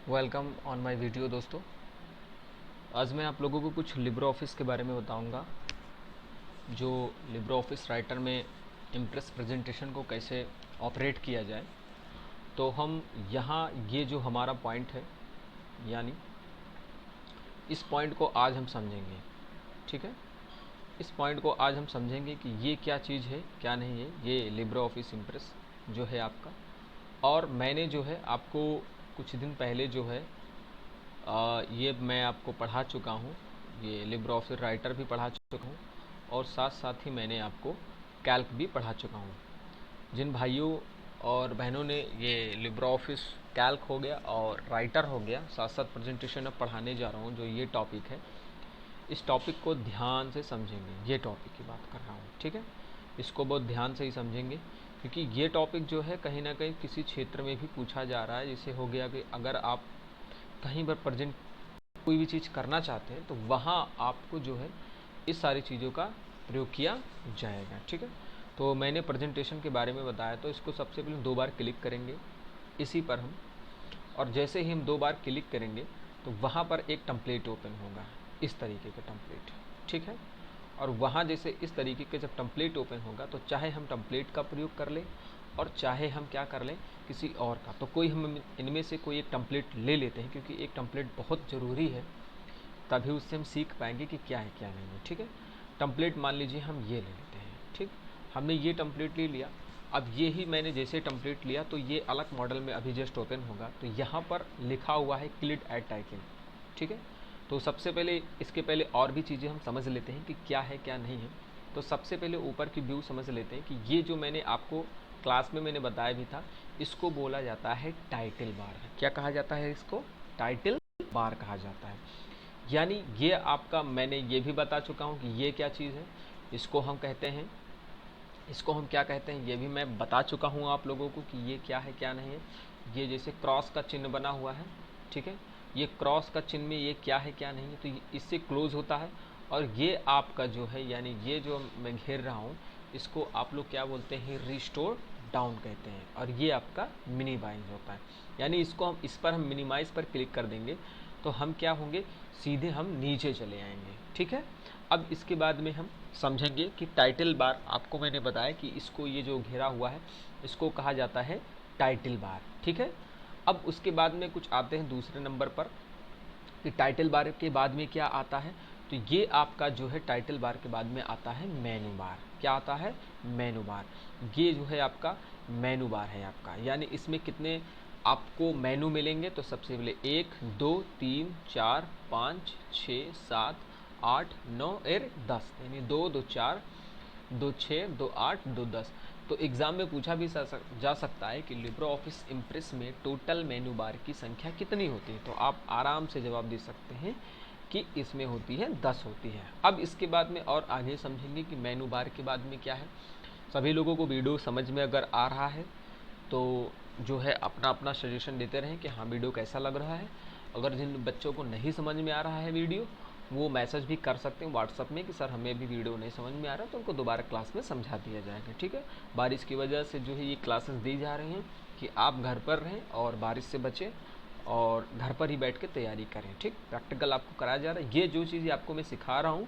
Welcome on my video दोस्तों। आज मैं आप लोगों को कुछ लिब्रे ऑफिस के बारे में बताऊंगा, जो लिब्रे ऑफिस राइटर में इम्प्रेस प्रेजेंटेशन को कैसे ऑपरेट किया जाए। तो हम यहाँ ये जो हमारा पॉइंट है, यानी इस पॉइंट को आज हम समझेंगे। ठीक है, इस पॉइंट को आज हम समझेंगे कि ये क्या चीज़ है क्या नहीं है, ये लिब्रे ऑफिस इम्प्रेस जो है आपका। और मैंने जो है आपको कुछ दिन पहले जो है ये मैं आपको पढ़ा चुका हूँ, ये लिब्रे ऑफिस राइटर भी पढ़ा चुका हूँ और साथ साथ ही मैंने आपको कैल्क भी पढ़ा चुका हूँ। जिन भाइयों और बहनों ने ये लिब्रे ऑफिस कैल्क हो गया और राइटर हो गया, साथ साथ प्रेजेंटेशन अब पढ़ाने जा रहा हूँ जो ये टॉपिक है, इस टॉपिक को ध्यान से समझेंगे। ये टॉपिक की बात कर रहा हूँ, ठीक है, इसको बहुत ध्यान से ही समझेंगे, क्योंकि ये टॉपिक जो है कहीं ना कहीं किसी क्षेत्र में भी पूछा जा रहा है। जैसे हो गया कि अगर आप कहीं पर प्रेजेंट कोई भी चीज़ करना चाहते हैं तो वहाँ आपको जो है इस सारी चीज़ों का प्रयोग किया जाएगा। ठीक है, तो मैंने प्रेजेंटेशन के बारे में बताया, तो इसको सबसे पहले 2 बार क्लिक करेंगे इसी पर हम, और जैसे ही हम 2 बार क्लिक करेंगे तो वहाँ पर एक टेम्पलेट ओपन होगा, इस तरीके का टेम्पलेट। ठीक है, और वहाँ जैसे इस तरीके के जब टेम्पलेट ओपन होगा तो चाहे हम टेम्पलेट का प्रयोग कर लें और चाहे हम क्या कर लें किसी और का, तो कोई हम इनमें से कोई एक टेम्पलेट ले लेते हैं, क्योंकि एक टेम्पलेट बहुत ज़रूरी है, तभी उससे हम सीख पाएंगे कि क्या है क्या नहीं है। ठीक है, टेम्पलेट मान लीजिए हम ये ले लेते हैं। ठीक, हमने ये टेम्पलेट ले लिया। अब ये ही मैंने जैसे टेम्पलेट लिया तो ये अलग मॉडल में अभी जस्ट ओपन होगा, तो यहाँ पर लिखा हुआ है क्लिक एड टाइटल। ठीक है, तो सबसे पहले इसके पहले और भी चीज़ें हम समझ लेते हैं कि क्या है क्या नहीं है। तो सबसे पहले ऊपर की व्यू समझ लेते हैं कि ये जो मैंने आपको क्लास में मैंने बताया भी था, इसको बोला जाता है टाइटल बार। क्या कहा जाता है इसको? टाइटल बार कहा जाता है। यानी ये आपका, मैंने ये भी बता चुका हूँ कि ये क्या चीज़ है, इसको हम कहते हैं, इसको हम क्या कहते हैं ये भी मैं बता चुका हूँ आप लोगों को कि ये क्या है क्या नहीं है। ये जैसे क्रॉस का चिन्ह बना हुआ है, ठीक है, ये क्रॉस का चिन्ह में ये क्या है क्या नहीं है, तो इससे क्लोज होता है। और ये आपका जो है, यानी ये जो मैं घेर रहा हूँ, इसको आप लोग क्या बोलते हैं? रिस्टोर डाउन कहते हैं। और ये आपका मिनिमाइज होता है, यानी इसको हम, इस पर हम मिनिमाइज पर क्लिक कर देंगे तो हम क्या होंगे, सीधे हम नीचे चले आएंगे। ठीक है, अब इसके बाद में हम समझेंगे कि टाइटल बार, आपको मैंने बताया कि इसको, ये जो घेरा हुआ है इसको कहा जाता है टाइटल बार। ठीक है, अब उसके बाद में कुछ आते हैं दूसरे नंबर पर कि टाइटल बार के बाद में क्या आता है। तो ये आपका जो है टाइटल बार के बाद में आता है मेनू बार। क्या आता है? मेनू बार। ये जो है आपका मेनू बार है आपका, यानी इसमें कितने आपको मेनू मिलेंगे, तो सबसे पहले 1 2 3 4 5 6 7 8 9 और 10, यानी 2 2 4 2 6 2 8 2 10। तो एग्ज़ाम में पूछा भी जा सकता है कि लिब्रे ऑफिस इम्प्रेस में टोटल मेनू बार की संख्या कितनी होती है, तो आप आराम से जवाब दे सकते हैं कि इसमें होती है 10 होती है। अब इसके बाद में और आगे समझेंगे कि मेनू बार के बाद में क्या है। सभी लोगों को वीडियो समझ में अगर आ रहा है तो जो है अपना अपना सजेशन देते रहें कि हाँ वीडियो कैसा लग रहा है। अगर जिन बच्चों को नहीं समझ में आ रहा है वीडियो, वो मैसेज भी कर सकते हैं व्हाट्सअप में कि सर हमें भी वीडियो नहीं समझ में आ रहा, तो उनको दोबारा क्लास में समझा दिया जाएगा। ठीक है, बारिश की वजह से जो है ये क्लासेस दी जा रही हैं कि आप घर पर रहें और बारिश से बचें और घर पर ही बैठ के तैयारी करें। ठीक, प्रैक्टिकल आपको कराया जा रहा है। ये जो चीज़ें आपको मैं सिखा रहा हूँ,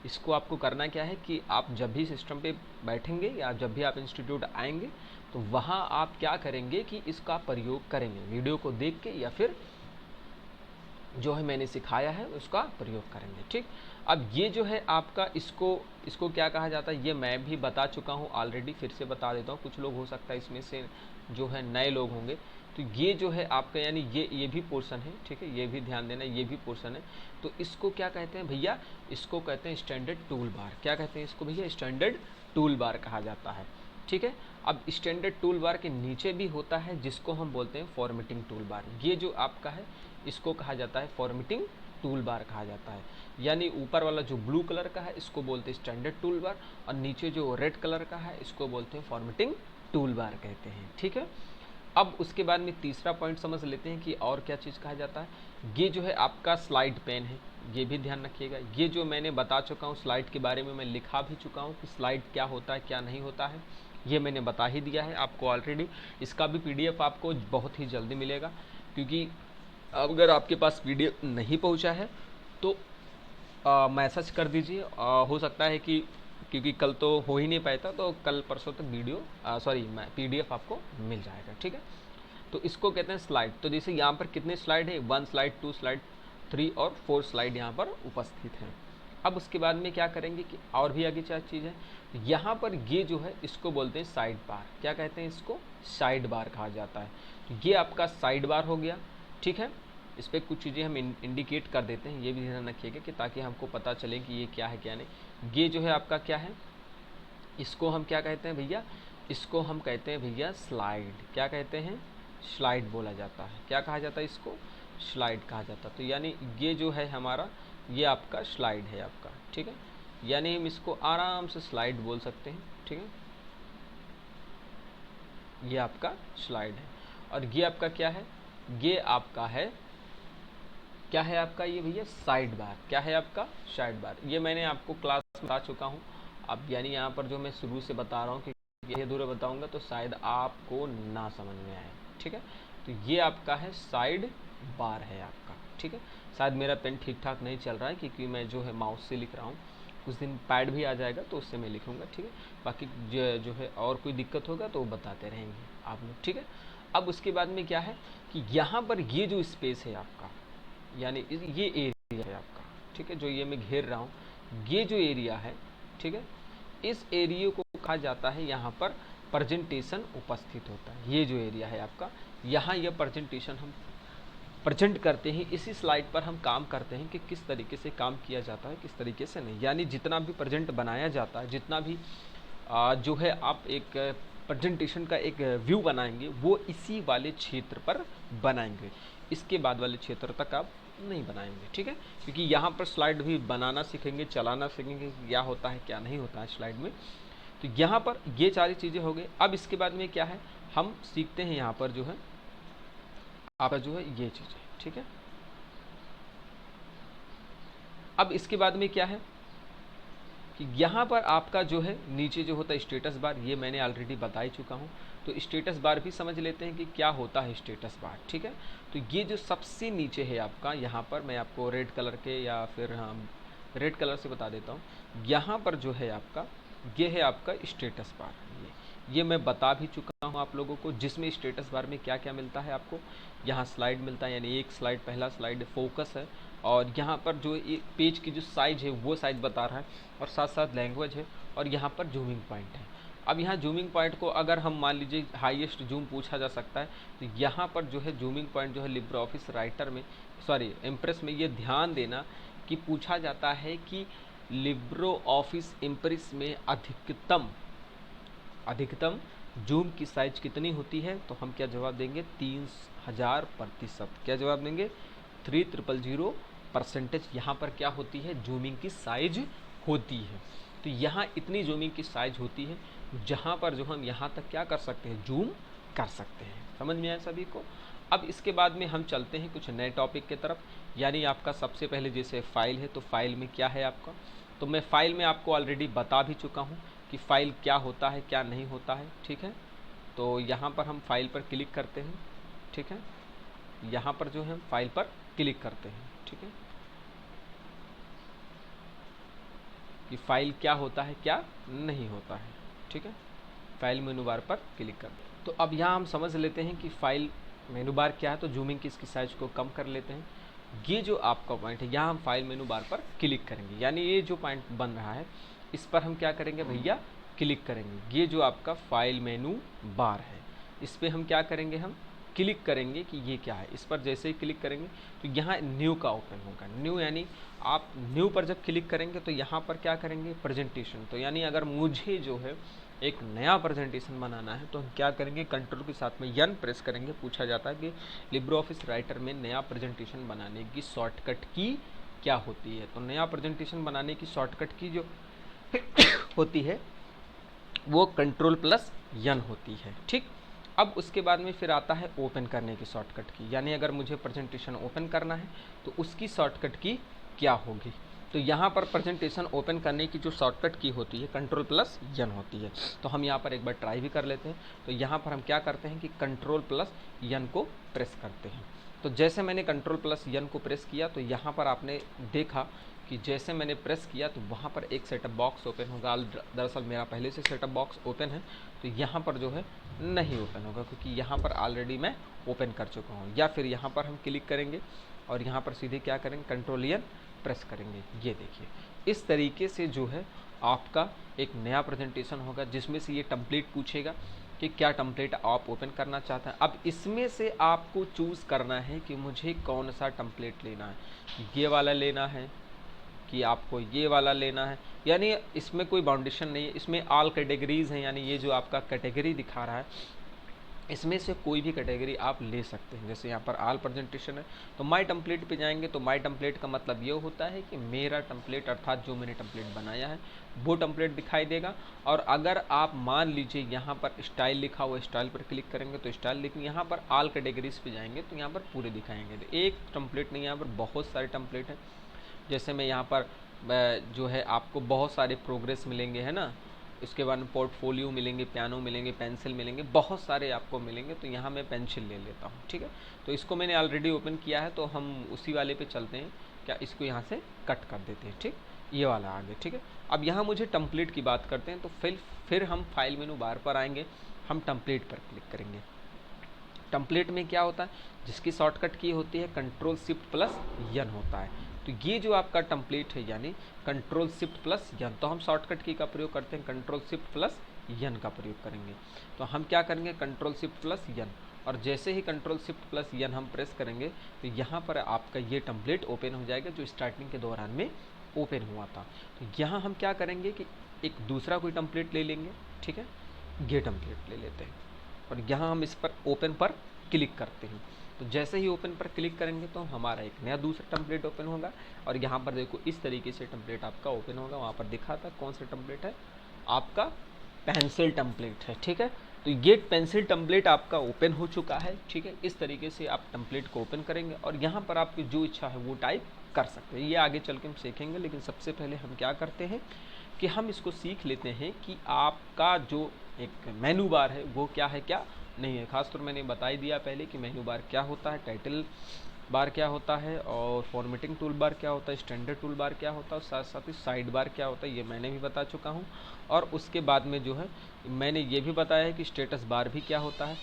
इसको आपको करना क्या है कि आप जब भी सिस्टम पे बैठेंगे या जब भी आप इंस्टीट्यूट आएंगे तो वहाँ आप क्या करेंगे कि इसका प्रयोग करेंगे, वीडियो को देख के या फिर जो है मैंने सिखाया है उसका प्रयोग करेंगे। ठीक, अब ये जो है आपका, इसको क्या कहा जाता है ये मैं भी बता चुका हूँ ऑलरेडी, फिर से बता देता हूँ। कुछ लोग हो सकता है इसमें से जो है नए लोग होंगे, तो ये जो है आपका, यानी ये भी पोर्शन है। ठीक है, ये भी ध्यान देना, ये भी पोर्शन है। तो इसको क्या कहते हैं भैया? इसको कहते हैं स्टैंडर्ड टूल बार। क्या कहते हैं इसको भैया? स्टैंडर्ड टूल बार कहा जाता है। ठीक है, अब स्टैंडर्ड टूल बार के नीचे भी होता है जिसको हम बोलते हैं फॉर्मेटिंग टूल बार। ये जो आपका है इसको कहा जाता है फॉर्मेटिंग टूल बार कहा जाता है। यानी ऊपर वाला जो ब्लू कलर का है इसको बोलते हैं स्टैंडर्ड टूल बार, और नीचे जो रेड कलर का है इसको बोलते हैं फॉर्मेटिंग टूल बार कहते हैं। ठीक है, अब उसके बाद में तीसरा पॉइंट समझ लेते हैं कि और क्या चीज़ कहा जाता है। ये जो है आपका स्लाइड पेन है, ये भी ध्यान रखिएगा। ये जो मैंने बता चुका हूँ स्लाइड के बारे में, मैं लिखा भी चुका हूँ कि स्लाइड क्या होता है क्या नहीं होता है, ये मैंने बता ही दिया है आपको ऑलरेडी। इसका भी PDF आपको बहुत ही जल्दी मिलेगा, क्योंकि अगर आपके पास पीडीएफ नहीं पहुंचा है तो मैसेज कर दीजिए। हो सकता है कि क्योंकि कल तो हो ही नहीं पाया था, तो कल परसों तक पीडीएफ आपको मिल जाएगा, ठीक है। तो इसको कहते हैं स्लाइड। तो जैसे यहाँ पर कितने स्लाइड है, 1 स्लाइड, 2 स्लाइड, 3 और 4 स्लाइड यहाँ पर उपस्थित हैं। अब उसके बाद में क्या करेंगे कि और भी आगे चार चीज़ है। यहाँ पर ये जो है इसको बोलते हैं साइड बार। क्या कहते हैं इसको? साइड बार कहा जाता है। तो ये आपका साइड बार हो गया, ठीक है। इस पर कुछ चीज़ें हम इंडिकेट कर देते हैं, ये भी ध्यान रखिएगा कि ताकि हमको पता चले कि ये क्या है क्या नहीं। ये जो है आपका क्या है, इसको हम क्या कहते हैं भैया? इसको हम कहते हैं भैया स्लाइड। क्या कहते हैं? स्लाइड बोला जाता है। क्या कहा जाता है इसको? स्लाइड कहा जाता है। तो यानी ये जो है हमारा, ये आपका स्लाइड है आपका, ठीक है। यानी हम इसको आराम से स्लाइड बोल सकते हैं, ठीक है। ये आपका स्लाइड है। और ये आपका क्या है? ये आपका है, क्या है आपका ये भैया? Side bar. क्या है आपका? Side bar. ये मैंने आपको क्लास में बता चुका हूँ। अब यानी यहाँ पर जो मैं शुरू से बता रहा हूँ कि ये अधूरे बताऊंगा तो शायद आपको ना समझ में आए, ठीक है। तो ये आपका है साइड बार है आपका, ठीक है। शायद मेरा पेन ठीक ठाक नहीं चल रहा है क्योंकि मैं जो है माउस से लिख रहा हूँ। कुछ दिन पैड भी आ जाएगा तो उससे मैं लिखूंगा, ठीक है। बाकी जो है और कोई दिक्कत होगा तो वो बताते रहेंगे आप लोग, ठीक है। अब उसके बाद में क्या है कि यहाँ पर ये जो स्पेस है आपका, यानी ये एरिया है आपका, ठीक है, जो ये मैं घेर रहा हूँ, ये जो एरिया है, ठीक है, इस एरिया को कहा जाता है यहाँ पर प्रेजेंटेशन उपस्थित होता है। ये जो एरिया है आपका, यहाँ यह प्रेजेंटेशन हम प्रेजेंट करते हैं। इसी स्लाइड पर हम काम करते हैं कि किस तरीके से काम किया जाता है, किस तरीके से नहीं। यानी जितना भी प्रेजेंट बनाया जाता है, जितना भी जो है आप एक प्रेजेंटेशन का एक व्यू बनाएंगे, वो इसी वाले क्षेत्र पर बनाएंगे। इसके बाद वाले क्षेत्र तक आप नहीं बनाएंगे, ठीक है। क्योंकि यहाँ पर स्लाइड भी बनाना सीखेंगे, चलाना सीखेंगे, क्या होता है क्या नहीं होता है स्लाइड में। तो यहाँ पर ये सारी चीज़ें हो गई। अब इसके बाद में क्या है, हम सीखते हैं यहाँ पर जो है आपका जो है ये चीज़ें, ठीक है। अब इसके बाद में क्या है कि यहाँ पर आपका जो है नीचे जो होता है स्टेटस बार, ये मैंने ऑलरेडी बता ही चुका हूँ। तो स्टेटस बार भी समझ लेते हैं कि क्या होता है स्टेटस बार, ठीक है। तो ये जो सबसे नीचे है आपका, यहाँ पर मैं आपको रेड कलर के या फिर हम रेड कलर से बता देता हूँ। यहाँ पर जो है आपका, ये है आपका स्टेटस बार। ये मैं बता भी चुका हूँ आप लोगों को, जिसमें स्टेटस बार में क्या क्या मिलता है आपको। यहाँ स्लाइड मिलता है, यानी एक स्लाइड, पहला स्लाइड फोकस है, और यहाँ पर जो पेज की जो साइज है वो साइज बता रहा है, और साथ साथ लैंग्वेज है, और यहाँ पर जूमिंग पॉइंट है। अब यहाँ जूमिंग पॉइंट को अगर हम मान लीजिए हाईएस्ट जूम पूछा जा सकता है, तो यहाँ पर जो है जूमिंग पॉइंट जो है लिब्रे ऑफिस राइटर में, सॉरी इम्प्रेस में, ये ध्यान देना कि पूछा जाता है कि लिब्रे ऑफिस इम्प्रेस में अधिकतम जूम की साइज कितनी होती है। तो हम क्या जवाब देंगे? 3000%। क्या जवाब देंगे? 3000% यहाँ पर क्या होती है? जूमिंग की साइज होती है। तो यहाँ इतनी जूमिंग की साइज होती है जहाँ पर जो हम यहाँ तक क्या कर सकते हैं? जूम कर सकते हैं। समझ में आया सभी को? अब इसके बाद में हम चलते हैं कुछ नए टॉपिक की तरफ। यानी आपका सबसे पहले जैसे फाइल है, तो फाइल में क्या है आपका, तो मैं फाइल में आपको ऑलरेडी बता भी चुका हूँ कि फाइल क्या होता है क्या नहीं होता है, ठीक है। तो यहाँ पर हम फाइल पर क्लिक करते हैं, ठीक है। यहाँ पर जो है फाइल पर क्लिक करते हैं, ठीक है, कि फाइल क्या होता है क्या नहीं होता है, ठीक है। फाइल मेनू बार पर क्लिक करते हैं। तो अब यहाँ हम समझ लेते हैं कि फाइल मेनू बार क्या है। तो जूमिंग की इसकी साइज को कम कर लेते हैं। ये जो आपका पॉइंट है, यहाँ हम फाइल मेनू बार पर क्लिक करेंगे, यानी ये जो पॉइंट बन रहा है इस पर हम क्या करेंगे भैया? क्लिक करेंगे। ये जो आपका फाइल मेनू बार है, इस पर हम क्या करेंगे? हम क्लिक करेंगे कि ये क्या है। इस पर जैसे ही क्लिक करेंगे तो यहाँ न्यू का ओपन होगा। न्यू यानी आप न्यू पर जब क्लिक करेंगे तो यहाँ पर क्या करेंगे? प्रेजेंटेशन। तो यानी अगर मुझे जो है एक नया प्रेजेंटेशन बनाना है तो हम क्या करेंगे? कंट्रोल के साथ में यन प्रेस करेंगे। पूछा जाता है कि लिब्रे ऑफिस राइटर में नया प्रेजेंटेशन बनाने की शॉर्टकट की क्या होती है। तो नया प्रेजेंटेशन बनाने की शॉर्टकट की जो होती है वो कंट्रोल+N होती है, ठीक। अब उसके बाद में फिर आता है ओपन करने की शॉर्टकट की। यानी अगर मुझे प्रेजेंटेशन ओपन करना है तो उसकी शॉर्टकट की क्या होगी। तो यहाँ पर प्रेजेंटेशन ओपन करने की जो शॉर्टकट की होती है कंट्रोल+N होती है। तो हम यहाँ पर एक बार ट्राई भी कर लेते हैं। तो यहाँ पर हम क्या करते हैं कि कंट्रोल+N को प्रेस करते हैं। तो जैसे मैंने कंट्रोल प्लस यन को प्रेस किया तो यहाँ पर आपने देखा कि जैसे मैंने प्रेस किया तो वहाँ पर एक सेटअप बॉक्स ओपन होगा। दरअसल मेरा पहले से सेटअप बॉक्स ओपन है, तो यहाँ पर जो है नहीं ओपन होगा, क्योंकि यहाँ पर ऑलरेडी मैं ओपन कर चुका हूँ। या फिर यहाँ पर हम क्लिक करेंगे और यहाँ पर सीधे क्या करेंगे, कंट्रोल यन प्रेस करेंगे। ये देखिए, इस तरीके से जो है आपका एक नया प्रेजेंटेशन होगा, जिसमें से ये टेम्पलेट पूछेगा कि क्या टेम्पलेट आप ओपन करना चाहते हैं। अब इसमें से आपको चूज़ करना है कि मुझे कौन सा टेम्पलेट लेना है, ये वाला लेना है कि आपको ये वाला लेना है। यानी इसमें कोई बाउंडेशन नहीं है, इसमें ऑल कैटेगरीज हैं, यानी ये जो आपका कैटेगरी दिखा रहा है इसमें से कोई भी कैटेगरी आप ले सकते हैं। जैसे यहाँ पर ऑल प्रेजेंटेशन है तो माय टेम्पलेट पे जाएंगे, तो माय टेम्पलेट का मतलब ये होता है कि मेरा टेम्पलेट, अर्थात जो मैंने टेम्पलेट बनाया है वो टेम्पलेट दिखाई देगा। और अगर आप मान लीजिए यहाँ पर स्टाइल लिखा हुआ, स्टाइल पर क्लिक करेंगे तो स्टाइल लिखेंगे, यहाँ पर ऑल कैटेगरीज पे जाएंगे तो यहाँ पर पूरे दिखाएंगे। तो एक टेम्पलेट नहीं, यहाँ पर बहुत सारे टेम्पलेट हैं। जैसे मैं यहाँ पर जो है आपको बहुत सारे प्रोग्रेस मिलेंगे, है ना, इसके बाद में पोर्टफोलियो मिलेंगे, पियानो मिलेंगे, पेंसिल मिलेंगे, बहुत सारे आपको मिलेंगे। तो यहाँ मैं पेंसिल ले लेता हूँ, ठीक है। तो इसको मैंने ऑलरेडी ओपन किया है, तो हम उसी वाले पे चलते हैं। क्या इसको यहाँ से कट कर देते हैं, ठीक, ये वाला आ गया, ठीक है। अब यहाँ मुझे टेम्पलेट की बात करते हैं, तो फिर हम फाइल मेनू बार पर आएंगे, हम टेम्पलेट पर क्लिक करेंगे। टेम्पलेट में क्या होता है, जिसकी शॉर्टकट की होती है कंट्रोल शिफ्ट प्लस यन होता है। तो ये जो आपका टेम्पलेट है यानी कंट्रोल शिफ्ट प्लस यन, तो हम शॉर्टकट की का प्रयोग करते हैं, कंट्रोल शिफ्ट प्लस यन का प्रयोग करेंगे। तो हम क्या करेंगे, कंट्रोल शिफ्ट प्लस यन, और जैसे ही कंट्रोल शिफ्ट प्लस यन हम प्रेस करेंगे तो यहाँ पर आपका ये टेम्पलेट ओपन हो जाएगा जो स्टार्टिंग के दौरान में ओपन हुआ था। तो यहाँ हम क्या करेंगे कि एक दूसरा कोई टेम्पलेट ले लेंगे, ठीक है, ये टेम्पलेट ले लेते हैं और यहाँ हम इस पर ओपन पर क्लिक करते हैं। तो जैसे ही ओपन पर क्लिक करेंगे तो हमारा एक नया दूसरा टेम्पलेट ओपन होगा और यहाँ पर देखो इस तरीके से टेम्पलेट आपका ओपन होगा। वहाँ पर दिखा था कौन सा टेम्पलेट है, आपका पेंसिल टेम्पलेट है, ठीक है। तो ये पेंसिल टेम्पलेट आपका ओपन हो चुका है, ठीक है। इस तरीके से आप टेम्पलेट को ओपन करेंगे और यहाँ पर आपकी जो इच्छा है वो टाइप कर सकते हैं। ये आगे चल के हम सीखेंगे, लेकिन सबसे पहले हम क्या करते हैं कि हम इसको सीख लेते हैं कि आपका जो एक मेनू बार है वो क्या है क्या नहीं है। खासतौर मैंने बता ही दिया पहले कि मेनू बार क्या होता है, टाइटल बार क्या होता है, और फॉर्मेटिंग टूल बार क्या होता है, स्टैंडर्ड टूल बार क्या होता है, और साथ साथ ही साइड बार क्या होता है, ये मैंने भी बता चुका हूँ। और उसके बाद में जो है मैंने ये भी बताया है कि स्टेटस बार भी क्या होता है।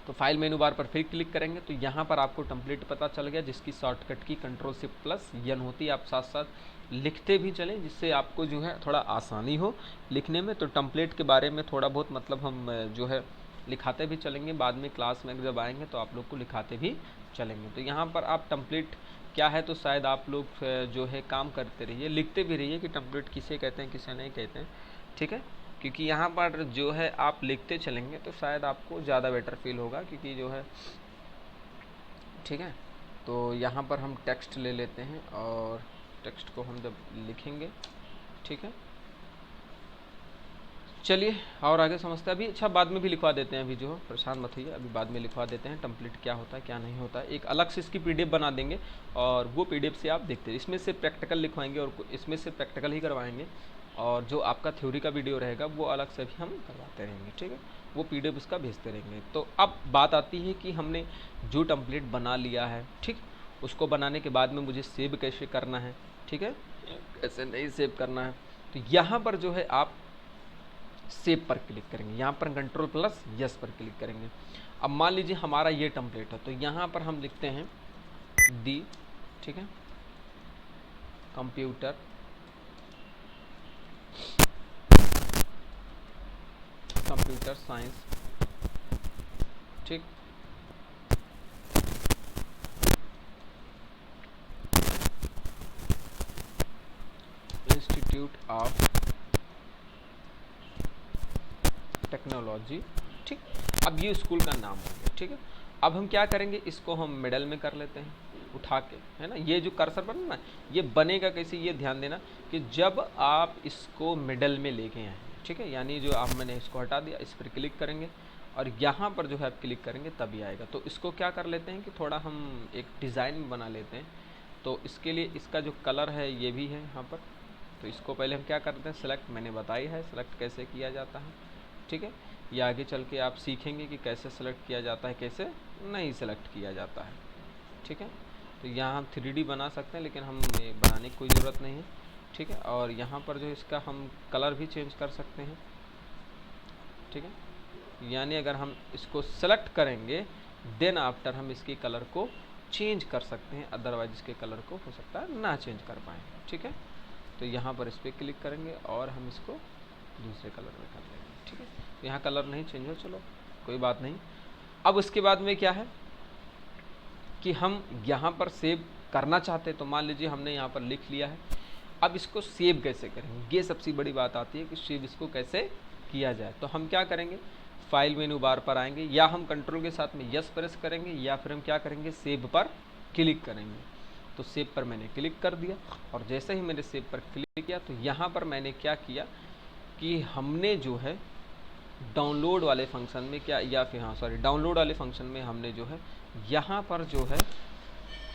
तो फाइल मेनू बार पर फिर क्लिक करेंगे तो यहाँ पर आपको टेम्पलेट पता चल गया, जिसकी शॉर्टकट की कंट्रोल शिफ्ट प्लस यन होती है। आप साथ साथ लिखते भी चलें जिससे आपको जो है थोड़ा आसानी हो लिखने में। तो टेम्पलेट के बारे में थोड़ा बहुत मतलब हम जो है लिखाते भी चलेंगे, बाद में क्लास में जब आएंगे तो आप लोग को लिखाते भी चलेंगे। तो यहाँ पर आप टेम्पलेट क्या है तो शायद आप लोग जो है काम करते रहिए, लिखते भी रहिए कि टेम्पलेट किसे कहते हैं किसे नहीं कहते हैं, ठीक है। क्योंकि यहाँ पर जो है आप लिखते चलेंगे तो शायद आपको ज़्यादा बेटर फील होगा, क्योंकि जो है, ठीक है। तो यहाँ पर हम टेक्स्ट ले लेते हैं और टेक्स्ट को हम जब लिखेंगे, ठीक है, चलिए और आगे समझते हैं अभी। अच्छा, बाद में भी लिखवा देते हैं, अभी जो परेशान मत होइए, अभी बाद में लिखवा देते हैं टेम्पलेट क्या होता है क्या नहीं होता है। एक अलग से इसकी पीडीएफ बना देंगे और वो पीडीएफ से आप देखते हैं। इसमें से प्रैक्टिकल लिखवाएंगे और इसमें से प्रैक्टिकल ही करवाएंगे, और जो आपका थ्योरी का वीडियो रहेगा वो अलग से भी हम करवाते रहेंगे, ठीक है। वो पीडीएफ उसका भेजते रहेंगे। तो अब बात आती है कि हमने जो टेम्पलेट बना लिया है, ठीक, उसको बनाने के बाद में मुझे सेव कैसे करना है, ठीक है, कैसे नहीं सेव करना है। तो यहाँ पर जो है आप सेव पर क्लिक करेंगे, यहाँ पर कंट्रोल प्लस यस पर क्लिक करेंगे। अब मान लीजिए हमारा ये टेम्पलेट है, तो यहाँ पर हम लिखते हैं दी, ठीक है, कंप्यूटर साइंस, ठीक, इंस्टीट्यूट ऑफ टेक्नोलॉजी, ठीक। अब ये स्कूल का नाम हो गया, ठीक है। अब हम क्या करेंगे, इसको हम मिडल में कर लेते हैं उठा के, है ना। ये जो कर्सर बना ना, ये बनेगा कैसे, ये ध्यान देना कि जब आप इसको मिडल में लेके आए, ठीक है, यानी जो आप मैंने इसको हटा दिया, इस पर क्लिक करेंगे और यहाँ पर जो है आप क्लिक करेंगे तभी आएगा। तो इसको क्या कर लेते हैं कि थोड़ा हम एक डिज़ाइन बना लेते हैं। तो इसके लिए इसका जो कलर है ये भी है यहाँ पर। तो इसको पहले हम क्या करते हैं, सेलेक्ट, मैंने बताई है सेलेक्ट कैसे किया जाता है, ठीक है। ये आगे चल के आप सीखेंगे कि कैसे सेलेक्ट किया जाता है, कैसे नहीं सेलेक्ट किया जाता है। ठीक है, तो यहाँ हम 3D बना सकते हैं, लेकिन हम बनाने की कोई ज़रूरत नहीं है। ठीक है, और यहाँ पर जो इसका हम कलर भी चेंज कर सकते हैं। ठीक है, यानी अगर हम इसको सेलेक्ट करेंगे देन आफ्टर हम इसके कलर को चेंज कर सकते हैं, अदरवाइज इसके कलर को हो सकता है ना चेंज कर पाएँ। ठीक है, तो यहाँ पर इस पर क्लिक करेंगे और हम इसको दूसरे कलर में कर लेंगे। ठीक है, तो यहाँ कलर नहीं चेंज हो, चलो कोई बात नहीं। अब उसके बाद में क्या है कि हम यहाँ पर सेव करना चाहते हैं, तो मान लीजिए हमने यहाँ पर लिख लिया है। अब इसको सेव कैसे करेंगे, ये सबसे बड़ी बात आती है कि सेव इसको कैसे किया जाए। तो हम क्या करेंगे, फाइल मेनू बार पर आएंगे, या हम कंट्रोल के साथ में यस प्रेस करेंगे, या फिर हम क्या करेंगे सेव पर क्लिक करेंगे। तो सेव पर मैंने क्लिक कर दिया, और जैसे ही मैंने सेव पर क्लिक किया तो यहाँ पर मैंने क्या किया कि हमने जो है डाउनलोड वाले फंक्शन में क्या, या फिर हाँ सॉरी डाउनलोड वाले फंक्शन में हमने जो है यहाँ पर जो है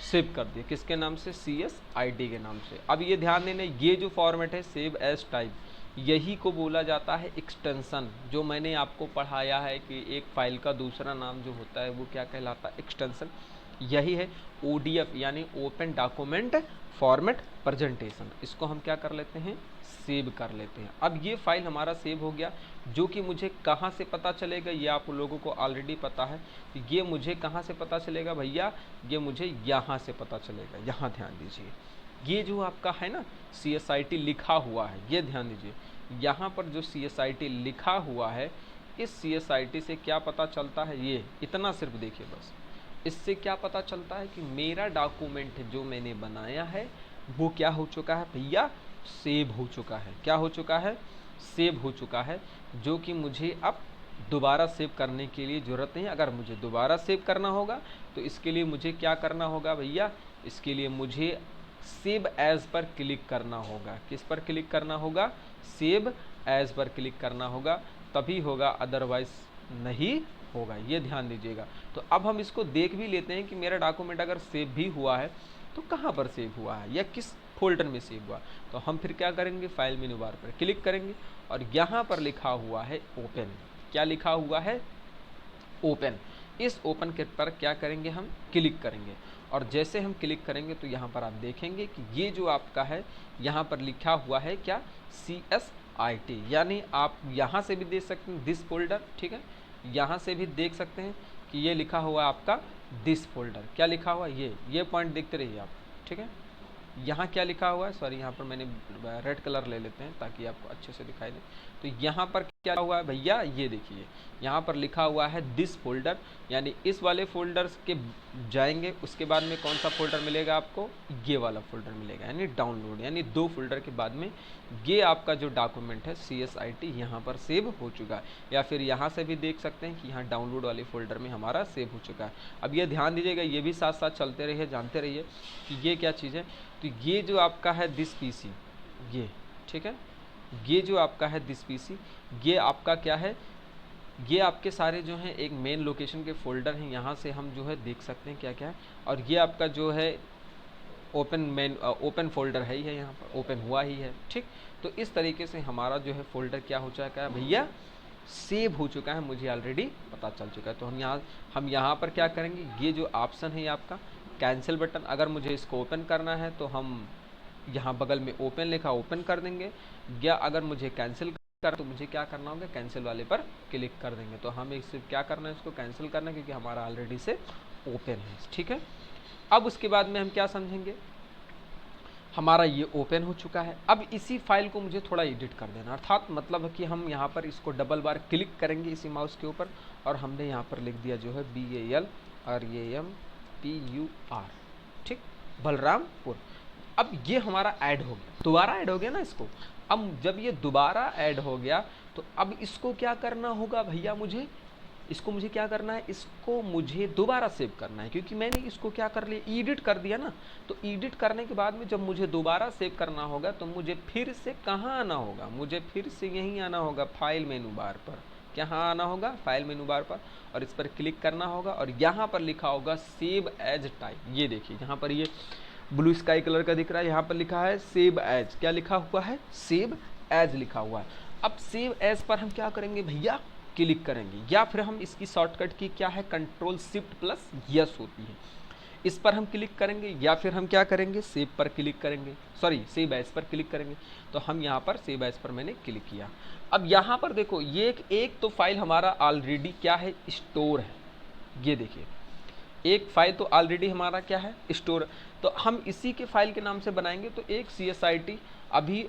सेव कर दिया, किसके नाम से, CSIT के नाम से। अब ये ध्यान देना, ये जो फॉर्मेट है सेव एज टाइप, यही को बोला जाता है एक्सटेंशन। जो मैंने आपको पढ़ाया है कि एक फाइल का दूसरा नाम जो होता है वो क्या कहलाता है, एक्सटेंशन। यही है ODF यानी ओपन डॉक्यूमेंट फॉर्मेट प्रेजेंटेशन। इसको हम क्या कर लेते हैं, सेव कर लेते हैं। अब ये फाइल हमारा सेव हो गया, जो कि मुझे कहाँ से पता चलेगा, ये आप लोगों को ऑलरेडी पता है। ये मुझे कहाँ से पता चलेगा भैया, ये मुझे यहाँ से पता चलेगा। यहाँ ध्यान दीजिए, ये जो आपका है ना CSIT लिखा हुआ है, ये ध्यान दीजिए, यहाँ पर जो CSIT लिखा हुआ है, इस CSIT से क्या पता चलता है, ये इतना सिर्फ देखिए बस। इससे क्या पता चलता है कि मेरा डॉक्यूमेंट जो मैंने बनाया है वो क्या हो चुका है भैया, सेव हो चुका है। क्या हो चुका है, सेव हो चुका है, जो कि मुझे अब दोबारा सेव करने के लिए ज़रूरत नहीं। अगर मुझे दोबारा सेव करना होगा तो इसके लिए मुझे क्या करना होगा भैया, इसके लिए मुझे सेव एज पर क्लिक करना होगा। किस पर क्लिक करना होगा, सेव एज पर क्लिक करना होगा, तभी होगा, अदरवाइज नहीं होगा। ये ध्यान दीजिएगा। तो अब हम इसको देख भी लेते हैं कि मेरा डॉक्यूमेंट अगर सेव भी हुआ है तो कहाँ पर सेव हुआ है या किस फोल्डर में सेव हुआ। तो हम फिर क्या करेंगे, फाइल मेनू बार पर क्लिक करेंगे और यहाँ पर लिखा हुआ है ओपन। क्या लिखा हुआ है, ओपन। इस ओपन के पर क्या करेंगे, हम क्लिक करेंगे, और जैसे हम क्लिक करेंगे तो यहाँ पर आप देखेंगे कि ये जो आपका है यहाँ पर लिखा हुआ है क्या, CSIT। यानी आप यहाँ से भी देख सकते हैं दिस फोल्डर। ठीक है, यहाँ से भी देख सकते हैं कि ये लिखा हुआ है आपका दिस फोल्डर। क्या लिखा हुआ है, ये पॉइंट देखते रहिए आप। ठीक है, यहाँ क्या लिखा हुआ है, सॉरी यहाँ पर मैंने रेड कलर ले लेते हैं ताकि आपको अच्छे से दिखाई दे। तो यहाँ पर क्या हुआ है भैया, ये देखिए यहाँ पर लिखा हुआ है दिस फोल्डर, यानी इस वाले फोल्डर्स के जाएंगे, उसके बाद में कौन सा फोल्डर मिलेगा आपको, ये वाला फोल्डर मिलेगा, यानी डाउनलोड। यानी 2 फोल्डर के बाद में ये आपका जो डॉक्यूमेंट है CSIT यहाँ पर सेव हो चुका है। या फिर यहाँ से भी देख सकते हैं कि यहाँ डाउनलोड वाले फोल्डर में हमारा सेव हो चुका है। अब ये ध्यान दीजिएगा, ये भी साथ साथ चलते रहिए, जानते रहिए कि ये क्या चीज़ है। तो ये जो आपका है दिस PC, ये ठीक है, ये जो आपका है दिस PC, ये आपका क्या है, ये आपके सारे जो हैं एक मेन लोकेशन के फोल्डर हैं। यहाँ से हम जो है देख सकते हैं क्या क्या है, और ये आपका जो है ओपन फोल्डर है ही है, यहाँ पर ओपन हुआ ही है। ठीक, तो इस तरीके से हमारा जो है फोल्डर क्या हो चुका है भैया, सेव हो चुका है, मुझे ऑलरेडी पता चल चुका है। तो हम यहाँ पर क्या करेंगे, ये जो ऑप्शन है आपका कैंसिल बटन, अगर मुझे इसको ओपन करना है तो हम यहाँ बगल में ओपन लिखा ओपन कर देंगे, या अगर मुझे कैंसिल कर तो मुझे क्या करना होगा, कैंसिल वाले पर क्लिक कर देंगे। तो हमें सिर्फ क्या करना है, इसको कैंसिल करना है, क्योंकि हमारा ऑलरेडी से ओपन है। ठीक है, अब उसके बाद में हम क्या समझेंगे, हमारा ये ओपन हो चुका है। अब इसी फाइल को मुझे थोड़ा एडिट कर देना, अर्थात मतलब है कि हम यहाँ पर इसको डबल बार क्लिक करेंगे इसी माउस के ऊपर, और हमने यहाँ पर लिख दिया जो है BALRAMPUR, ठीक, बलरामपुर। अब ये हमारा ऐड हो गया, दोबारा ऐड हो गया ना इसको। अब जब ये दोबारा ऐड हो गया तो अब इसको क्या करना होगा भैया, मुझे क्या करना है, इसको मुझे दोबारा सेव करना है, क्योंकि मैंने इसको क्या कर लिया, एडिट कर दिया ना। तो एडिट करने के बाद में जब मुझे दोबारा सेव करना होगा तो मुझे फिर से कहाँ आना होगा, मुझे फिर से यहीं आना होगा फाइल मेनू बार पर। कहाँ आना होगा, फाइल मेनू बार पर, और इस पर क्लिक करना होगा, और यहाँ पर लिखा होगा सेव एज टाइप। ये देखिए यहाँ पर ये ब्लू स्काई कलर का दिख रहा है, यहाँ पर लिखा है सेव एज। क्या लिखा हुआ है, सेव एज लिखा हुआ है। अब सेव एज पर हम क्या करेंगे भैया, क्लिक करेंगे, या फिर हम इसकी शॉर्टकट की क्या है कंट्रोल शिफ्ट प्लस यस होती है, इस पर हम क्लिक करेंगे, या फिर हम क्या करेंगे सेव पर क्लिक करेंगे, सॉरी सेव एज पर क्लिक करेंगे। तो हम यहाँ पर सेव एज पर मैंने क्लिक किया। अब यहाँ पर देखो ये एक तो फाइल हमारा ऑलरेडी क्या है स्टोर है, ये देखिए एक फाइल तो ऑलरेडी हमारा क्या है स्टोर, तो हम इसी के फाइल के नाम से बनाएंगे। तो एक CSIT अभी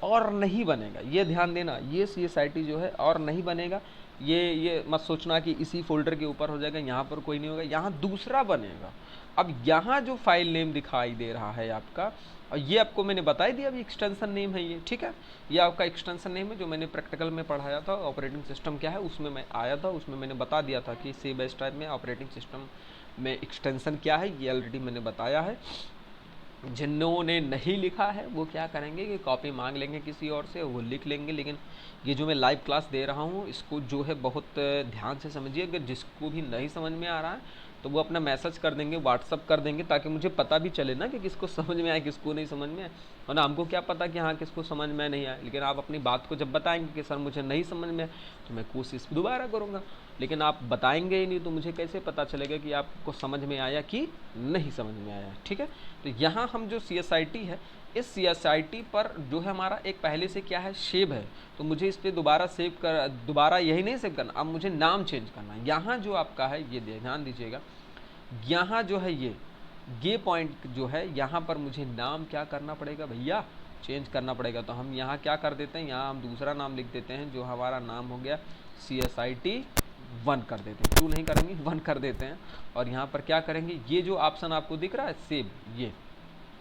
और नहीं बनेगा, ये ध्यान देना, ये CSIT जो है और नहीं बनेगा, ये मत सोचना कि इसी फोल्डर के ऊपर हो जाएगा, यहाँ पर कोई नहीं होगा, यहाँ दूसरा बनेगा। अब यहाँ जो फाइल नेम दिखाई दे रहा है आपका, और ये आपको मैंने बता ही दिया अभी एक्सटेंशन नेम है ये, ठीक है, ये आपका एक्सटेंशन नेम है जो मैंने प्रैक्टिकल में पढ़ाया था। ऑपरेटिंग सिस्टम क्या है उसमें मैं आया था, उसमें मैंने बता दिया था कि सी बेस टाइप में ऑपरेटिंग सिस्टम में एक्सटेंशन क्या है, ये ऑलरेडी मैंने बताया है। जिन्होंने नहीं लिखा है वो क्या करेंगे कि कॉपी मांग लेंगे किसी और से, वो लिख लेंगे। लेकिन ये जो मैं लाइव क्लास दे रहा हूँ इसको जो है बहुत ध्यान से समझिए, अगर जिसको भी नहीं समझ में आ रहा है तो वो अपना मैसेज कर देंगे, व्हाट्सअप कर देंगे, ताकि मुझे पता भी चले ना कि किसको समझ में आए किसको नहीं समझ में आए। और ना हमको क्या पता कि हाँ किसको समझ में नहीं आए, लेकिन आप अपनी बात को जब बताएंगे कि सर मुझे नहीं समझ में आए तो मैं कोशिश दोबारा करूँगा। लेकिन आप बताएंगे ही नहीं तो मुझे कैसे पता चलेगा कि आपको समझ में आया कि नहीं समझ में आया, ठीक है। तो यहाँ हम जो CSIT है, इस CSIT पर जो है हमारा एक पहले से क्या है सेव है, तो मुझे इस पर दोबारा यही नहीं सेव करना, अब मुझे नाम चेंज करना है। यहाँ जो आपका है ये ध्यान दीजिएगा, यहाँ जो है ये पॉइंट जो है यहाँ पर मुझे नाम क्या करना पड़ेगा भैया, चेंज करना पड़ेगा। तो हम यहाँ क्या कर देते हैं, यहाँ हम दूसरा नाम लिख देते हैं, जो हमारा नाम हो गया CSIT 1 कर देते हैं, 2 नहीं करेंगे 1 कर देते हैं। और यहाँ पर क्या करेंगे, ये जो ऑप्शन आपको दिख रहा है सेव,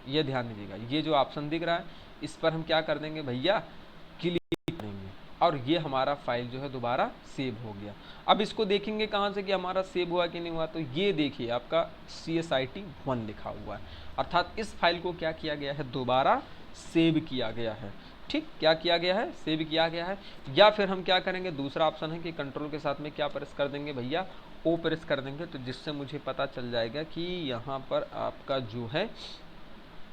ये ध्यान दीजिएगा, ये जो ऑप्शन दिख रहा है इस पर हम क्या कर देंगे भैया क्लिक करेंगे, और ये हमारा फाइल जो है दोबारा सेव हो गया। अब इसको देखेंगे कहाँ से कि हमारा सेव हुआ कि नहीं हुआ, तो ये देखिए आपका CSIT 1 लिखा हुआ है, अर्थात इस फाइल को क्या किया गया है दोबारा सेव किया गया है, ठीक, क्या किया गया है सेव किया गया है। या फिर हम क्या करेंगे, दूसरा ऑप्शन है कि कंट्रोल के साथ में क्या प्रेस कर देंगे भैया O प्रेस कर देंगे, तो जिससे मुझे पता चल जाएगा कि यहाँ पर आपका जो है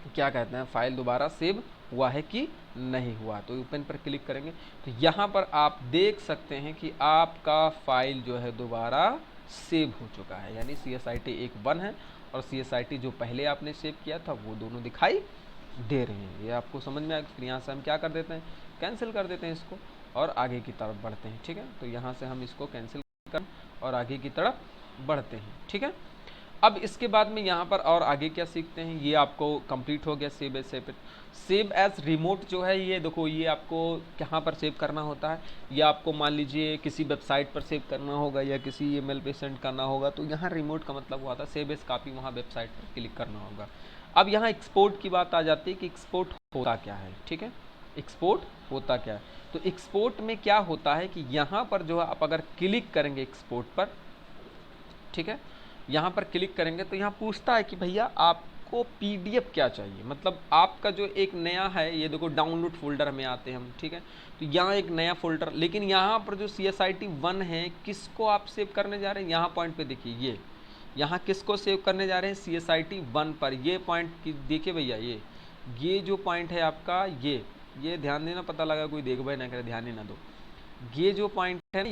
क्या कहते हैं फाइल दोबारा सेव हुआ है कि नहीं हुआ। तो ओपन पर क्लिक करेंगे तो यहाँ पर आप देख सकते हैं कि आपका फाइल जो है दोबारा सेव हो चुका है, यानी CSIT 1 है और CSIT जो पहले आपने सेव किया था वो दोनों दिखाई दे रहे हैं। ये आपको समझ में आएगा। फिर यहाँ से हम क्या कर देते हैं, कैंसिल कर देते हैं इसको और आगे की तरफ बढ़ते हैं, ठीक है। तो यहाँ से हम इसको कैंसिल कर और आगे की तरफ बढ़ते हैं, ठीक है। अब इसके बाद में यहाँ पर और आगे क्या सीखते हैं, ये आपको कंप्लीट हो गया सेव एज रिमोट जो है, ये देखो ये आपको कहाँ पर सेव करना होता है, ये आपको मान लीजिए किसी वेबसाइट पर सेव करना होगा या किसी ईमेल पे सेंड करना होगा, तो यहाँ रिमोट का मतलब हुआ था सेव एज कॉपी, वहाँ वेबसाइट पर क्लिक करना होगा। अब यहाँ एक्सपोर्ट की बात आ जाती है कि एक्सपोर्ट होता क्या है, ठीक है, एक्सपोर्ट होता क्या है। तो एक्सपोर्ट में क्या होता है कि यहाँ पर जो है आप अगर क्लिक करेंगे एक्सपोर्ट पर, ठीक है, यहाँ पर क्लिक करेंगे तो यहाँ पूछता है कि भैया आपको PDF क्या चाहिए, मतलब आपका जो एक नया है, ये देखो डाउनलोड फोल्डर में आते हैं हम, ठीक है। तो यहाँ एक नया फोल्डर, लेकिन यहाँ पर जो CSIT 1 है किसको आप सेव करने जा रहे हैं, यहाँ पॉइंट पे देखिए, ये यहाँ किसको सेव करने जा रहे हैं CSIT 1 पर। ये पॉइंट देखिए भैया, ये जो पॉइंट है आपका, ये ध्यान देना, पता लगा कोई देख भाई ना करे, ध्यान ही ना दो। ये जो पॉइंट है ना,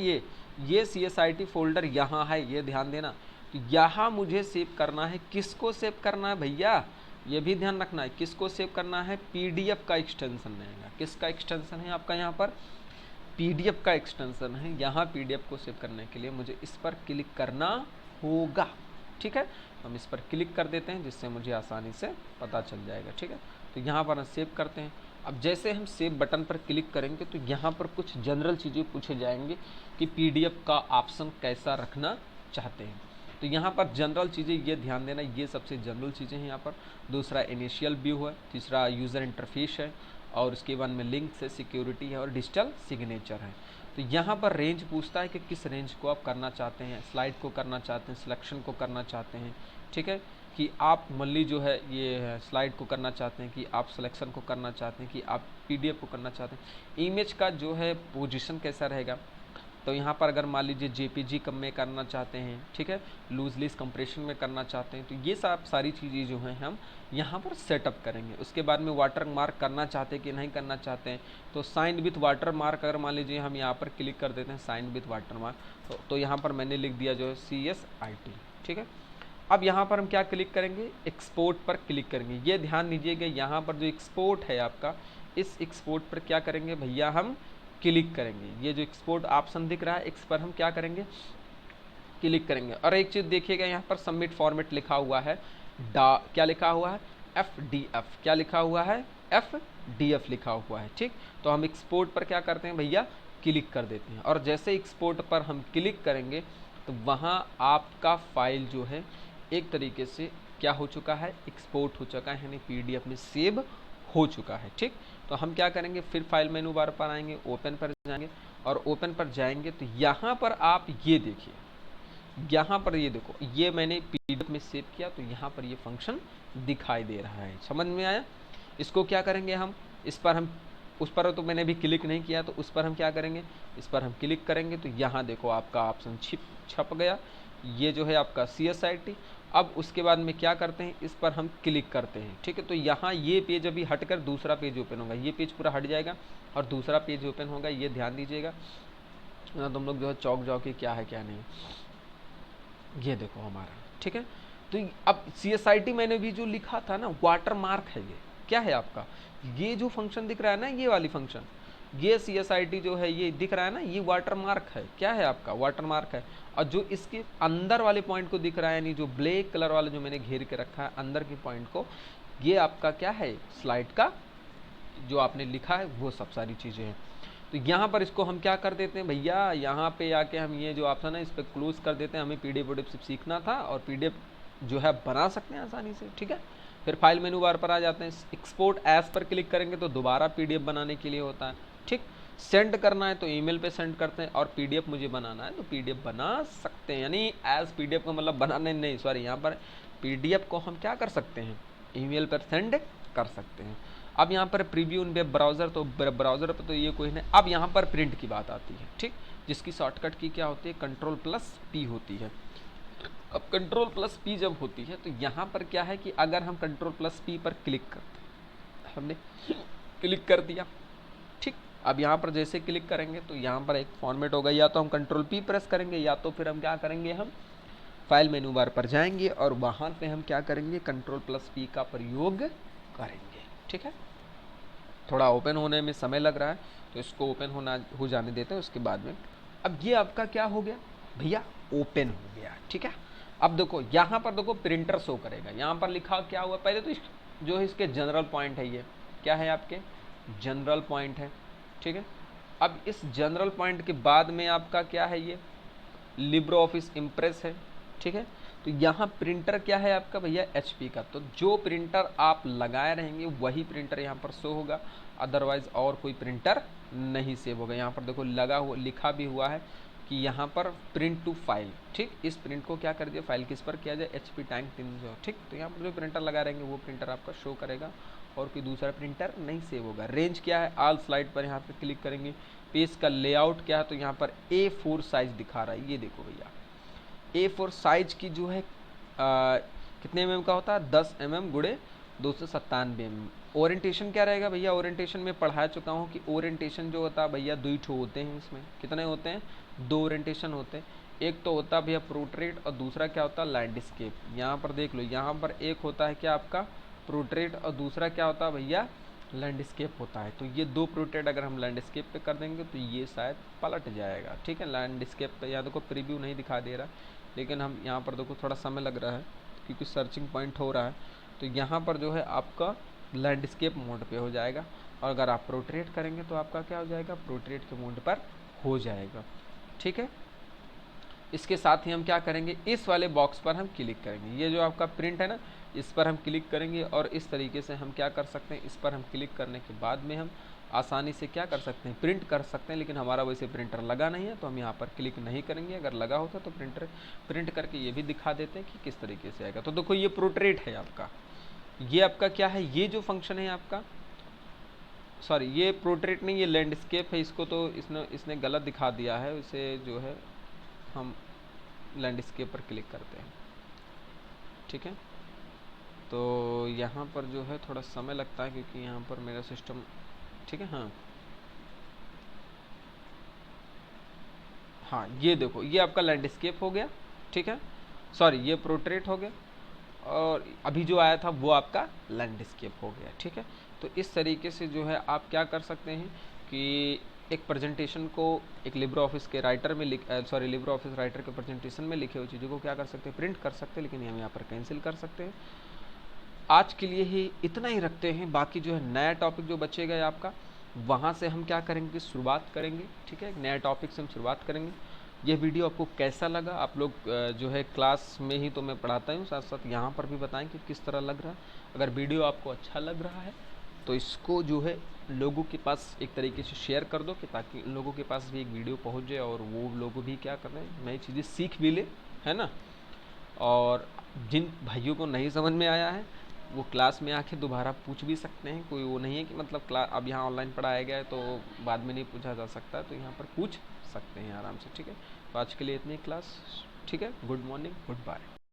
ये CSIT फोल्डर यहाँ है, ये ध्यान देना। तो यहाँ मुझे सेव करना है, किसको सेव करना है भैया, ये भी ध्यान रखना है, किसको सेव करना है, PDF का एक्सटेंशन रहेगा। किसका एक्सटेंशन है आपका, यहाँ पर PDF का एक्सटेंशन है। यहाँ PDF को सेव करने के लिए मुझे इस पर क्लिक करना होगा, ठीक है। हम इस पर क्लिक कर देते हैं जिससे मुझे आसानी से पता चल जाएगा, ठीक है। तो यहाँ पर हम सेव करते हैं। अब जैसे हम सेव बटन पर क्लिक करेंगे तो यहाँ पर कुछ जनरल चीज़ें पूछे जाएंगे कि PDF का ऑप्शन कैसा रखना चाहते हैं। तो यहाँ पर जनरल चीज़ें ये ध्यान देना, ये सबसे जनरल चीज़ें हैं यहाँ पर। दूसरा इनिशियल व्यू है, तीसरा यूज़र इंटरफेस है, और उसके बाद में लिंक्स है, सिक्योरिटी है और डिजिटल सिग्नेचर है। तो यहाँ पर रेंज पूछता है कि किस रेंज को आप करना चाहते हैं, स्लाइड को करना चाहते हैं, सिलेक्शन को करना चाहते हैं, ठीक है, कि आप मल्ली जो है ये स्लाइड को करना चाहते हैं, कि आप सिलेक्शन को करना चाहते हैं, कि आप PDF को करना चाहते हैं, इमेज का जो है पोजीशन कैसा रहेगा, तो यहाँ पर अगर मान लीजिए जेपीजी कम में करना चाहते हैं, ठीक है, लूज लीज कंप्रेशन में करना चाहते हैं, तो ये सब सारी चीज़ें जो हैं हम यहाँ पर सेटअप करेंगे। उसके बाद में वाटर मार्क करना चाहते हैं कि नहीं करना चाहते हैं, तो साइन विथ वाटर मार्क अगर मान लीजिए हम यहाँ पर क्लिक कर देते हैं साइन विथ वाटर मार्क, तो यहाँ पर मैंने लिख दिया जो है CSIT, ठीक है। अब यहाँ पर हम क्या क्लिक करेंगे, एक्सपोर्ट पर क्लिक करेंगे। ये ध्यान दीजिएगा यहाँ पर जो एक्सपोर्ट है आपका, इस एक्सपोर्ट पर क्या करेंगे भैया, हम क्लिक करेंगे। ये जो एक्सपोर्ट ऑप्शन दिख रहा है, इस पर हम क्या करेंगे, क्लिक करेंगे। और एक चीज़ देखिएगा यहाँ पर सबमिट फॉर्मेट लिखा हुआ है, क्या लिखा हुआ है, FDF, क्या लिखा हुआ है, FDF लिखा हुआ है, ठीक। तो हम एक्सपोर्ट पर क्या करते हैं भैया, क्लिक कर देते हैं। और जैसे एक्सपोर्ट पर हम क्लिक करेंगे तो वहाँ आपका फाइल जो है एक तरीके से क्या हो चुका है, एक्सपोर्ट हो चुका है, यानी PDF में सेव हो चुका है, ठीक। तो हम क्या करेंगे, फिर फाइल मेनू बार पर आएंगे, ओपन पर जाएंगे, और ओपन पर जाएंगे तो यहाँ पर आप ये देखिए, यहाँ पर ये देखो, ये मैंने PDF में सेव किया तो यहाँ पर ये फंक्शन दिखाई दे रहा है। समझ में आया। इसको क्या करेंगे हम, इस पर हम, उस पर तो मैंने अभी क्लिक नहीं किया, तो उस पर हम क्या करेंगे, इस पर हम क्लिक करेंगे तो यहाँ देखो आपका ऑप्शन छप गया, ये जो है आपका CSIT। अब उसके बाद में क्या करते हैं, इस पर हम क्लिक करते हैं, ठीक है। तो यहाँ ये पेज अभी हटकर दूसरा पेज ओपन होगा, ये पेज पूरा हट जाएगा और दूसरा पेज ओपन होगा, ये ध्यान दीजिएगा ना, तुम लोग जो है चौक जाओ कि क्या है क्या नहीं। ये देखो हमारा, ठीक है। तो अब CSIT मैंने भी जो लिखा था ना, वाटर मार्क है, ये क्या है आपका, ये जो फंक्शन दिख रहा है ना, ये वाली फंक्शन, ये CSIT जो है ये दिख रहा है ना, ये वाटर मार्क है, क्या है आपका, वाटर मार्क है। और जो इसके अंदर वाले पॉइंट को दिख रहा है, यानी जो ब्लैक कलर वाला जो मैंने घेर के रखा है अंदर के पॉइंट को, ये आपका क्या है, स्लाइड का जो आपने लिखा है वो सब सारी चीज़ें हैं। तो यहाँ पर इसको हम क्या कर देते हैं भैया, यहाँ पे आके हम ये जो ऑप्शन है इस पर क्लोज कर देते हैं। हमें PDF से सीखना था और PDF जो है बना सकते हैं आसानी से, ठीक है। फिर फाइल मेनू बार पर आ जाते हैं, एक्सपोर्ट एज पर क्लिक करेंगे तो दोबारा PDF बनाने के लिए होता है, ठीक। सेंड करना है तो ईमेल पे सेंड करते हैं, और PDF मुझे बनाना है तो PDF बना सकते हैं, यानी एज PDF का मतलब बनाने नहीं, सॉरी, यहाँ पर PDF को हम क्या कर सकते हैं, ईमेल पर सेंड कर सकते हैं। अब यहाँ पर प्रीव्यू इन वेब ब्राउज़र, तो ब्राउज़र पर तो ये कोई नहीं। अब यहाँ पर प्रिंट की बात आती है, ठीक, जिसकी शॉर्टकट की क्या होती है, Ctrl+P होती है। अब Ctrl+P जब होती है तो यहाँ पर क्या है कि अगर हम Ctrl+P पर क्लिक करते हैं, हमने क्लिक कर दिया, ठीक। अब यहाँ पर जैसे क्लिक करेंगे तो यहाँ पर एक फॉर्मेट होगा, या तो हम Ctrl+P प्रेस करेंगे, या तो फिर हम क्या करेंगे, हम फाइल मेनू बार पर जाएंगे और वहाँ पे हम क्या करेंगे, Ctrl+P का प्रयोग करेंगे, ठीक है। थोड़ा ओपन होने में समय लग रहा है तो इसको ओपन हो जाने देते हैं, उसके बाद में। अब ये आपका क्या हो गया भैया, ओपन हो गया, ठीक है। अब देखो यहाँ पर देखो प्रिंटर शो करेगा, यहाँ पर लिखा क्या हुआ, पहले तो जो है इसके जनरल पॉइंट है, ये क्या है आपके जनरल पॉइंट है, ठीक है। अब इस जनरल पॉइंट के बाद में आपका क्या है, ये LibreOffice इम्प्रेस है, ठीक है। तो यहाँ प्रिंटर क्या है आपका भैया, HP का। तो जो प्रिंटर आप लगाए रहेंगे वही प्रिंटर यहाँ पर शो होगा, अदरवाइज और कोई प्रिंटर नहीं सेव होगा। यहाँ पर देखो लगा हुआ, लिखा भी हुआ है कि यहाँ पर प्रिंट टू फाइल, ठीक। इस प्रिंट को क्या कर दिया, फाइल किस पर किया जाए, HP टैंक 300, ठीक। तो यहाँ पर जो प्रिंटर लगा रहेंगे वो प्रिंटर आपका शो करेगा और कोई दूसरा प्रिंटर नहीं सेव होगा। रेंज क्या है, ऑल स्लाइड पर यहाँ पर क्लिक करेंगे। पेज का लेआउट क्या है, तो यहाँ पर A4 साइज दिखा रहा है, ये देखो भैया A4 साइज की जो है कितने mm का होता है, 10 mm गुणे 297 mm। ओरिएंटेशन क्या रहेगा भैया, ओरिएंटेशन में पढ़ा चुका हूँ कि ओरिएंटेशन जो होता है भैया 2 ठो होते हैं, इसमें कितने होते हैं, 2 ओरिएंटेशन होते हैं। एक तो होता है भैया पोर्ट्रेट और दूसरा क्या होता है, लैंडस्केप। यहाँ पर देख लो, यहाँ पर एक होता है क्या आपका पोर्ट्रेट और दूसरा क्या होता है भैया, लैंडस्केप होता है। तो ये 2 पोर्ट्रेट अगर हम लैंडस्केप पे कर देंगे तो ये शायद पलट जाएगा, ठीक है। लैंडस्केप पे यहाँ देखो प्रीव्यू नहीं दिखा दे रहा, लेकिन हम यहाँ पर देखो थोड़ा समय लग रहा है क्योंकि सर्चिंग पॉइंट हो रहा है। तो यहाँ पर जो है आपका लैंडस्केप मोड पे हो जाएगा, और अगर आप पोर्ट्रेट करेंगे तो आपका क्या हो जाएगा, पोर्ट्रेट के मोड पर हो जाएगा, ठीक है। इसके साथ ही हम क्या करेंगे, इस वाले बॉक्स पर हम क्लिक करेंगे, ये जो आपका प्रिंट है ना, इस पर हम क्लिक करेंगे और इस तरीके से हम क्या कर सकते हैं, इस पर हम क्लिक करने के बाद में हम आसानी से क्या कर सकते हैं, प्रिंट कर सकते हैं। लेकिन हमारा वैसे प्रिंटर लगा नहीं है तो हम यहाँ पर क्लिक नहीं करेंगे। अगर लगा होता तो प्रिंट करके ये भी दिखा देते हैं कि किस तरीके से आएगा। तो देखो ये पोर्ट्रेट है आपका, ये आपका क्या है, ये जो फंक्शन है आपका सॉरी ये पोर्ट्रेट नहीं, ये लैंडस्केप है, इसको तो इसने गलत दिखा दिया है, इसे जो है हम लैंडस्केप पर क्लिक करते हैं। ठीक है, तो यहाँ पर जो है थोड़ा समय लगता है क्योंकि यहाँ पर मेरा सिस्टम, ठीक है, हाँ ये देखो, ये आपका लैंडस्केप हो गया। ठीक है, सॉरी ये पोर्ट्रेट हो गया, और अभी जो आया था वो आपका लैंडस्केप हो गया। ठीक है, तो इस तरीके से जो है आप क्या कर सकते हैं कि एक प्रेजेंटेशन को एक लिब्रे ऑफिस के राइटर में लिब्रे ऑफिस राइटर के प्रेजेंटेशन में लिखे हुए चीज़ों को क्या कर सकते हैं, प्रिंट कर सकते हैं, लेकिन हम यहाँ पर कैंसिल कर सकते हैं। आज के लिए ही इतना ही रखते हैं, बाकी जो है नया टॉपिक जो बचेगा आपका, वहाँ से हम क्या करेंगे, शुरुआत करेंगे। ठीक है, नया टॉपिक से हम शुरुआत करेंगे। यह वीडियो आपको कैसा लगा, आप लोग जो है क्लास में ही तो मैं पढ़ाता हूँ, साथ साथ यहाँ पर भी बताएं कि किस तरह लग रहा है। अगर वीडियो आपको अच्छा लग रहा है तो इसको जो है लोगों के पास एक तरीके से शेयर कर दो, कि ताकि लोगों के पास भी एक वीडियो पहुँच जाए और वो लोग भी क्या कर रहे हैं, नई चीज़ें सीख भी ले, है ना। और जिन भाइयों को नहीं समझ में आया है वो क्लास में आके दोबारा पूछ भी सकते हैं, कोई वो नहीं है कि मतलब क्लास अब यहाँ ऑनलाइन पढ़ाया गया है तो बाद में नहीं पूछा जा सकता, तो यहाँ पर पूछ सकते हैं आराम से। ठीक है, तो आज के लिए इतनी क्लास। ठीक है, गुड मॉर्निंग, गुड बाय।